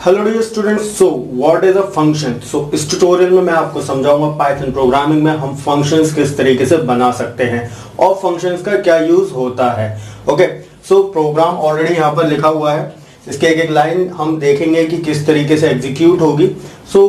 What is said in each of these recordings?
Hello dear students, so what is a function. So इस tutorial में मैं आपको समझाऊंगा पाइथन प्रोग्रामिंग में हम फंक्शंस किस तरीके से बना सकते हैं और फंक्शंस का क्या यूज होता है। ओके, सो प्रोग्राम ऑलरेडी यहाँ पर लिखा हुआ है, इसके एक एक लाइन हम देखेंगे कि किस तरीके से एग्जीक्यूट होगी। सो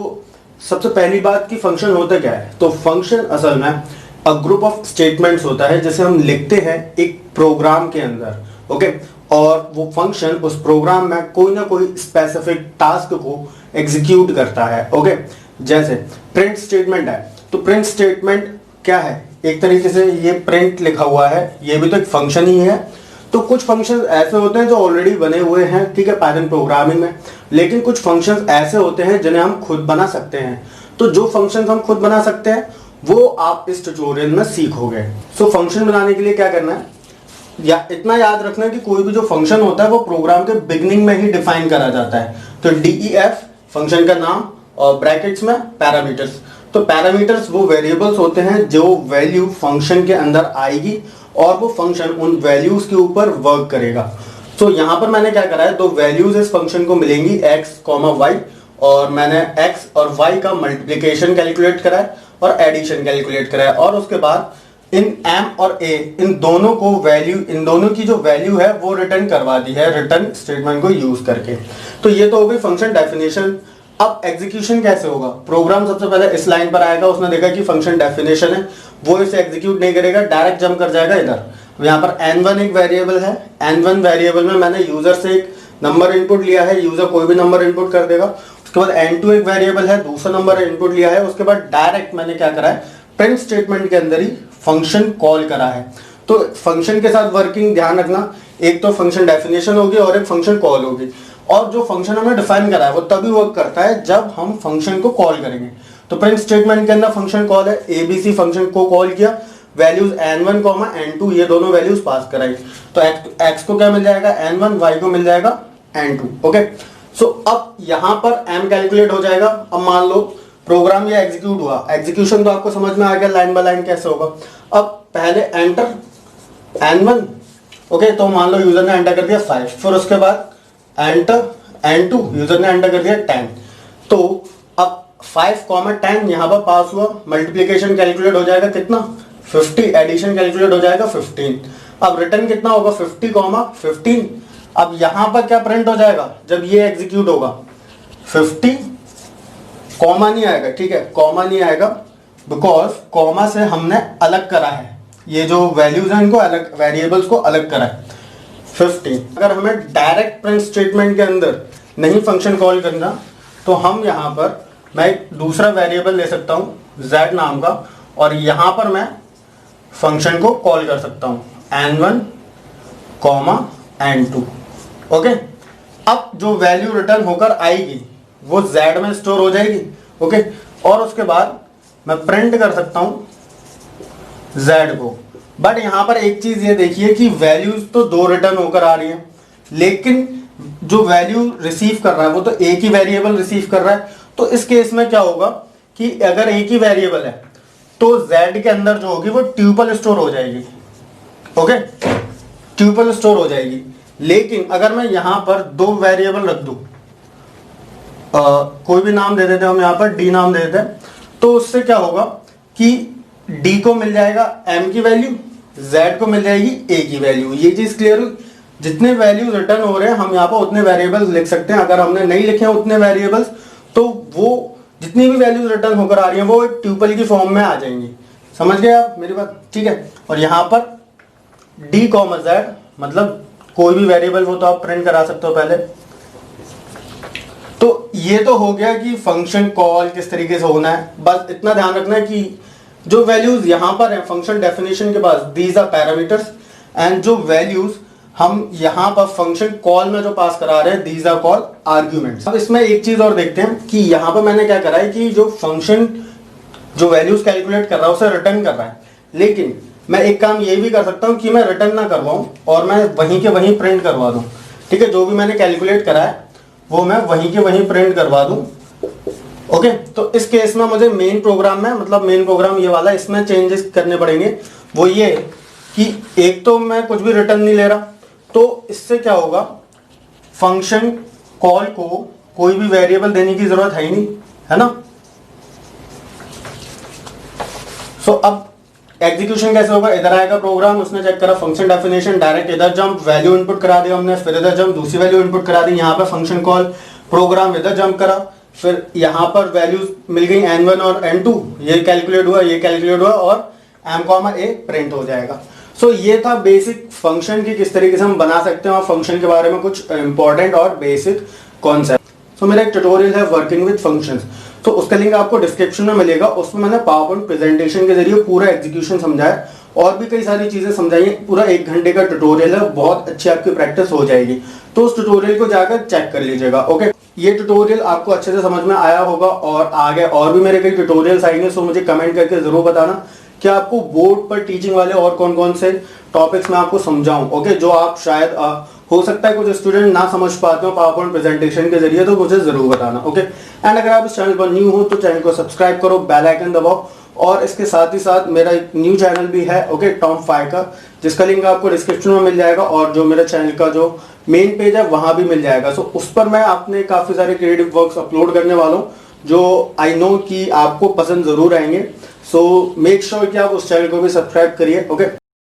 सबसे पहली बात कि फंक्शन होता क्या है। तो फंक्शन असल में अ ग्रुप ऑफ स्टेटमेंट्स होता है जैसे हम लिखते हैं एक प्रोग्राम के अंदर। ओके, और वो फंक्शन उस प्रोग्राम में कोई ना कोई स्पेसिफिक टास्क को एग्जीक्यूट करता है। ओके, जैसे प्रिंट स्टेटमेंट है, तो प्रिंट स्टेटमेंट क्या है, एक तरीके से ये प्रिंट लिखा हुआ है, ये भी तो एक फंक्शन ही है। तो कुछ फंक्शन ऐसे होते हैं जो ऑलरेडी बने हुए हैं, ठीक है, पाइथन प्रोग्रामिंग में, लेकिन कुछ फंक्शन ऐसे होते हैं जिन्हें हम खुद बना सकते हैं। तो जो फंक्शन हम खुद बना सकते हैं वो आप इस ट्यूटोरियल में सीखोगे। सो फंक्शन बनाने के लिए क्या करना है, या इतना याद रखना कि कोई भी जो फंक्शन होता है वो प्रोग्राम के बिगनिंग में ही डिफाइन करा जाता है। तो DEF फंक्शन का नाम और ब्रैकेट्स में पैरामीटर्स। तो पैरामीटर्स वो वेरिएबल्स होते हैं जो वैल्यू फंक्शन के अंदर आएगी और वो फंक्शन उन वैल्यूज के ऊपर वर्क करेगा। तो यहाँ पर मैंने क्या करा है, दो वैल्यूज इस फंक्शन को मिलेंगी x, y, और मैंने x और y का मल्टीप्लिकेशन कैलकुलेट करा है और एडिशन कैलकुलेट करा है, और उसके बाद इन m और a इन दोनों को वैल्यू, इन दोनों की जो वैल्यू है वो रिटर्न करवा दी है रिटर्न स्टेटमेंट को यूज करके। तो ये तो हो गई फंक्शन डेफिनेशन। अब एग्जीक्यूशन कैसे होगा, प्रोग्राम सबसे पहले इस लाइन पर आएगा, उसने देखा कि फंक्शन डेफिनेशन है, वो इसे एग्जीक्यूट नहीं करेगा, डायरेक्ट जंप कर जाएगा इधर। यहाँ पर n1 एक वेरिएबल है, n1 वेरिएबल में मैंने यूजर से एक नंबर इनपुट लिया है, यूजर कोई भी नंबर इनपुट कर देगा। उसके बाद n2 एक वेरिएबल है, दूसरा नंबर इनपुट लिया है। उसके बाद डायरेक्ट मैंने क्या करा है, प्रिंट स्टेटमेंट के अंदर ही फंक्शन कॉल करा है। तो फंक्शन के साथ वर्किंग ध्यान रखना, एक तो फंक्शन डेफिनेशन होगी और एक फंक्शन कॉल होगी, और जो फंक्शन हमने डिफाइन करा है वो तभी वर्क करता है जब हम फंक्शन को कॉल करेंगे। तो प्रिंट स्टेटमेंट के अंदर फंक्शन कॉल है, ABC फंक्शन को कॉल किया, वैल्यूज n1, n2 ये दोनों वैल्यूज पास कराई। तो x को क्या मिल जाएगा, n1, y को मिल जाएगा n2। ओके, सो अब यहां पर m कैलकुलेट हो जाएगा। अब मान लो प्रोग्राम ये एग्जीक्यूट हुआ, एग्जीक्यूशन तो आपको समझ में आ गया लाइन बाय लाइन कैसे होगा। अब पहले एंटर n1, ओके, तो मान लो यूजर ने एंटर कर दिया 5, फिर उसके बाद एंटर n2, यूजर ने एंटर कर दिया 10। तो अब 5, 10 यहाँ पर पास हुआ, मल्टीप्लीकेशन कैलकुलेट हो जाएगा कितना, 50, एडिशन कैलकुलेट हो जाएगा 15। अब रिटर्न कितना होगा, 50, 15। अब यहाँ पर क्या प्रिंट हो जाएगा जब ये एग्जीक्यूट होगा, 50, कॉमा नहीं आएगा, ठीक है, कॉमा नहीं आएगा बिकॉज कॉमा से हमने अलग करा है, ये जो वैल्यूज हैं इनको अलग, वेरिएबल्स को अलग करा है 15। अगर हमें डायरेक्ट प्रिंट स्टेटमेंट के अंदर नहीं फंक्शन कॉल करना तो हम यहाँ पर मैं एक दूसरा वेरिएबल ले सकता हूँ z नाम का, और यहाँ पर मैं फंक्शन को कॉल कर सकता हूँ n1, n2। ओके, अब जो वैल्यू रिटर्न होकर आएगी वो z में स्टोर हो जाएगी। ओके, और उसके बाद मैं प्रिंट कर सकता हूं z को। बट यहां पर एक चीज ये देखिए कि वैल्यूज तो दो रिटर्न होकर आ रही है, लेकिन जो वैल्यू रिसीव कर रहा है वो तो एक ही वेरिएबल रिसीव कर रहा है। तो इस केस में क्या होगा कि अगर एक ही वेरिएबल है तो z के अंदर जो होगी वो ट्यूपल स्टोर हो जाएगी। ओके, ट्यूपल स्टोर हो जाएगी। लेकिन अगर मैं यहां पर दो वेरिएबल रख दूं, कोई भी नाम दे देते हैं हम, यहाँ पर d नाम दे देते हैं, तो उससे क्या होगा कि d को मिल जाएगा m की वैल्यू, z को मिल जाएगी a की वैल्यू। ये चीज क्लियर हुई। जितने वैल्यूज रिटर्न हो रहे हैं हम यहाँ पर उतने वेरिएबल्स लिख सकते हैं। अगर हमने नहीं लिखे हैं उतने वेरिएबल्स तो वो जितनी भी वैल्यूज रिटर्न होकर आ रही हैं वो एक ट्यूपल की फॉर्म में आ जाएंगी। समझ गए आप मेरी बात, ठीक है। और यहाँ पर d, z मतलब कोई भी वेरिएबल वो तो आप प्रिंट करा सकते हो पहले। तो ये तो हो गया कि फंक्शन कॉल किस तरीके से होना है। बस इतना ध्यान रखना है कि जो वैल्यूज यहां पर है फंक्शन डेफिनेशन के पास, दीज आर पैरामीटर्स, एंड जो वैल्यूज हम यहां पर फंक्शन कॉल में जो पास करा रहे हैं, दीज आर कॉल आर्ग्यूमेंट्स। अब इसमें एक चीज और देखते हैं कि यहां पर मैंने क्या करा है कि जो फंक्शन जो वैल्यूज कैलकुलेट कर रहा है उसे रिटर्न कर रहा है, लेकिन मैं एक काम ये भी कर सकता हूं कि मैं रिटर्न ना करवाऊं और मैं वहीं के वहीं प्रिंट करवा दूं। ठीक है, जो भी मैंने कैलकुलेट करा है वो मैं वहीं के वहीं प्रिंट करवा दूं। ओके, तो इस केस में मुझे मेन प्रोग्राम में, मतलब मेन प्रोग्राम ये वाला, इसमें चेंजेस करने पड़ेंगे। वो ये कि एक तो मैं कुछ भी रिटर्न नहीं ले रहा, तो इससे क्या होगा, फंक्शन कॉल को कोई भी वेरिएबल देने की जरूरत है ही नहीं, है ना। सो अब एग्जीक्यूशन कैसे होगा, इधर आएगा प्रोग्राम, उसने चेक करा फंक्शन डेफिनेशन, डायरेक्ट इधर जंप, वैल्यू इनपुट करा दिया हमने, फिर इधर जंप, दूसरी वैल्यू इनपुट करा दी, यहाँ पे फंक्शन कॉल, प्रोग्राम इधर जंप करा, फिर यहाँ पर वैल्यूज मिल गई n1 और n2, ये कैलकुलेट हुआ, ये कैलकुलेट हुआ और m, a प्रिंट हो जाएगा। सो ये था बेसिक फंक्शन की किस तरीके से हम बना सकते हैं और फंक्शन के बारे में कुछ इंपॉर्टेंट और बेसिक कॉन्सेप्ट। सो मेरा एक ट्यूटोरियल है वर्किंग विद फंक्शंस, तो उसका लिंक आपको डिस्क्रिप्शन में मिलेगा। उसमें मैंने पावर पॉइंट प्रेजेंटेशन के जरिए पूरा एग्जीक्यूशन समझाया और भी कई सारी चीजें समझाई हैं। पूरा 1 घंटे का ट्यूटोरियल है, बहुत अच्छी आपकी प्रैक्टिस हो जाएगी, तो उस ट्यूटोरियल को जाकर चेक कर लीजिएगा। ओके, ये ट्यूटोरियल आपको अच्छे से समझ में आया होगा और आगे और भी मेरे कई ट्यूटोरियल्स आएंगे, सो मुझे कमेंट करके जरूर बताना कि आपको बोर्ड पर टीचिंग वाले और कौन कौन से टॉपिक्स मैं आपको समझाऊं। ओके, जो आप शायद हो सकता है कुछ स्टूडेंट ना समझ पाते हो पावर पॉइंट प्रेजेंटेशन के जरिए, तो मुझे जरूर बताना। ओके, एंड अगर आप इस चैनल पर न्यू हो तो चैनल को सब्सक्राइब करो, बेल आइकन दबाओ, और इसके साथ ही साथ मेरा एक न्यू चैनल भी है, ओके, टॉम 5 का, जिसका लिंक आपको डिस्क्रिप्शन में मिल जाएगा, और जो मेरे चैनल का जो मेन पेज है वहां भी मिल जाएगा। सो उस पर मैं अपने काफी सारे क्रिएटिव वर्क्स अपलोड करने वाला हूँ, जो आई नो कि आपको पसंद जरूर आएंगे। सो मेक श्योर कि आप उस चैनल को भी सब्सक्राइब करिए। ओके।